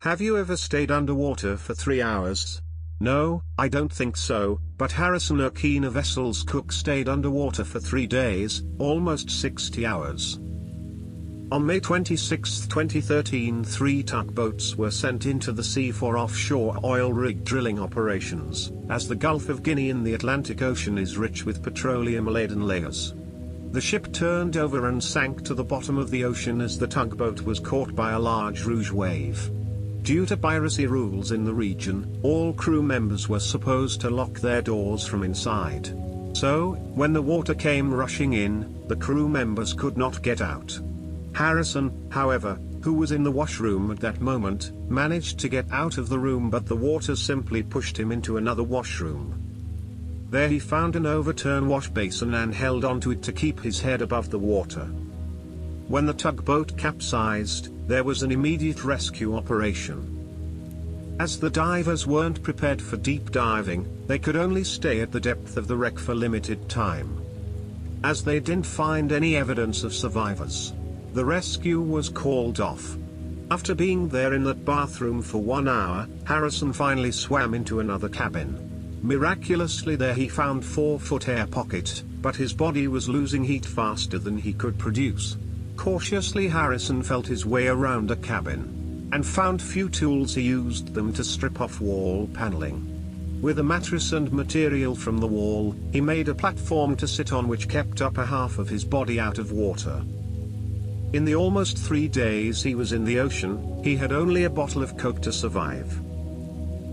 Have you ever stayed underwater for 3 hours? No, I don't think so, but Harrisonokene vessel's cook stayed underwater for 3 days, almost 60 hours. On May 26, 2013, 3 tugboats were sent into the sea for offshore oil rig drilling operations, as the Gulf of Guinea in the Atlantic Ocean is rich with petroleum-laden layers. The ship turned over and sank to the bottom of the ocean as the tugboat was caught by a large rouge wave. Due to piracy rules in the region, all crew members were supposed to lock their doors from inside. So, when the water came rushing in, the crew members could not get out. Harrison, however, who was in the washroom at that moment, managed to get out of the room, but the water simply pushed him into another washroom. There he found an overturned wash basin and held onto it to keep his head above the water. When the tugboat capsized, there was an immediate rescue operation. As the divers weren't prepared for deep diving, they could only stay at the depth of the wreck for limited time. As they didn't find any evidence of survivors, the rescue was called off. After being there in that bathroom for 1 hour, Harrison finally swam into another cabin. Miraculously there he found 4-foot air pocket, but his body was losing heat faster than he could produce. Cautiously Harrison felt his way around a cabin, and found few tools. He used them to strip off wall paneling. With a mattress and material from the wall, he made a platform to sit on which kept upper half of his body out of water. In the almost 3 days he was in the ocean, he had only a bottle of Coke to survive.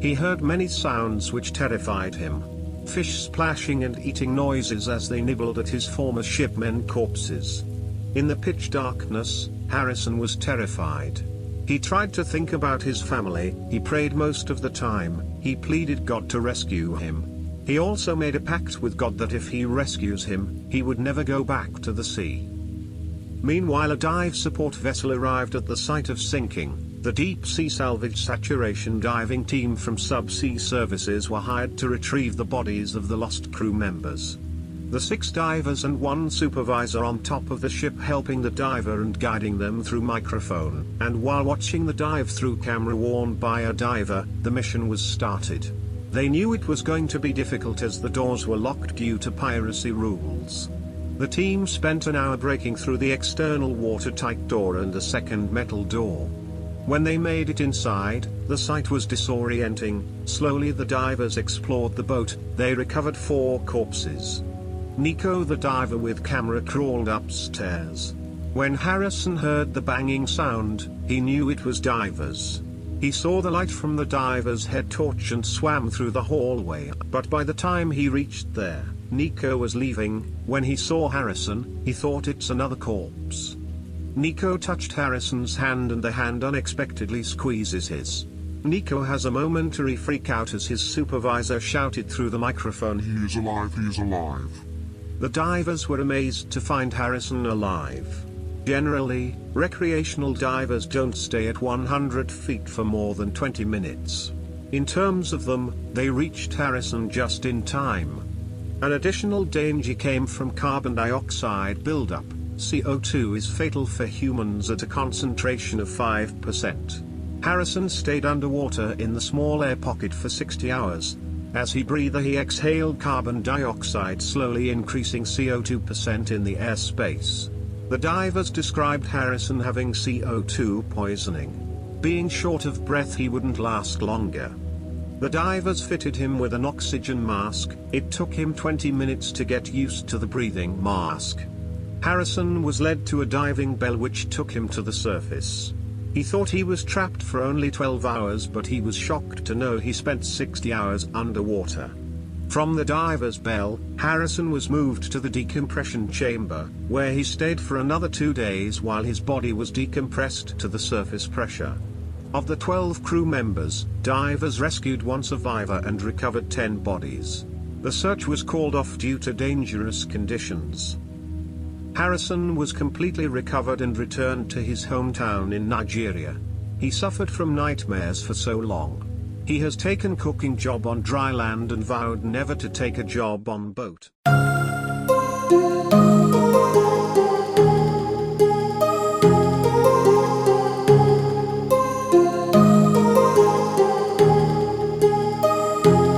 He heard many sounds which terrified him. Fish splashing and eating noises as they nibbled at his former shipmen corpses. In the pitch darkness, Harrison was terrified. He tried to think about his family, he prayed most of the time, he pleaded God to rescue him. He also made a pact with God that if he rescues him, he would never go back to the sea. Meanwhile, a dive support vessel arrived at the site of sinking. The deep sea salvage saturation diving team from Subsea Services were hired to retrieve the bodies of the lost crew members. The 6 divers and 1 supervisor on top of the ship helping the diver and guiding them through microphone, and while watching the dive-through camera worn by a diver, the mission was started. They knew it was going to be difficult as the doors were locked due to piracy rules. The team spent an hour breaking through the external watertight door and a second metal door. When they made it inside, the sight was disorienting. Slowly the divers explored the boat. They recovered 4 corpses. Nico the diver with camera crawled upstairs. When Harrison heard the banging sound, he knew it was divers. He saw the light from the diver's head torch and swam through the hallway, but by the time he reached there, Nico was leaving. When he saw Harrison, he thought it's another corpse. Nico touched Harrison's hand and the hand unexpectedly squeezes his. Nico has a momentary freak out as his supervisor shouted through the microphone, "He is alive, he is alive." The divers were amazed to find Harrison alive. Generally, recreational divers don't stay at 100 feet for more than 20 minutes. In terms of them, they reached Harrison just in time. An additional danger came from carbon dioxide buildup. CO2 is fatal for humans at a concentration of 5%. Harrison stayed underwater in the small air pocket for 60 hours. As he breathed, he exhaled carbon dioxide, slowly increasing CO2% in the airspace. The divers described Harrison having CO2 poisoning. Being short of breath, he wouldn't last longer. The divers fitted him with an oxygen mask. It took him 20 minutes to get used to the breathing mask. Harrison was led to a diving bell which took him to the surface. He thought he was trapped for only 12 hours, but he was shocked to know he spent 60 hours underwater. From the diver's bell, Harrison was moved to the decompression chamber, where he stayed for another 2 days while his body was decompressed to the surface pressure. Of the 12 crew members, divers rescued 1 survivor and recovered 10 bodies. The search was called off due to dangerous conditions. Harrison was completely recovered and returned to his hometown in Nigeria. He suffered from nightmares for so long. He has taken cooking job on dry land and vowed never to take a job on boat.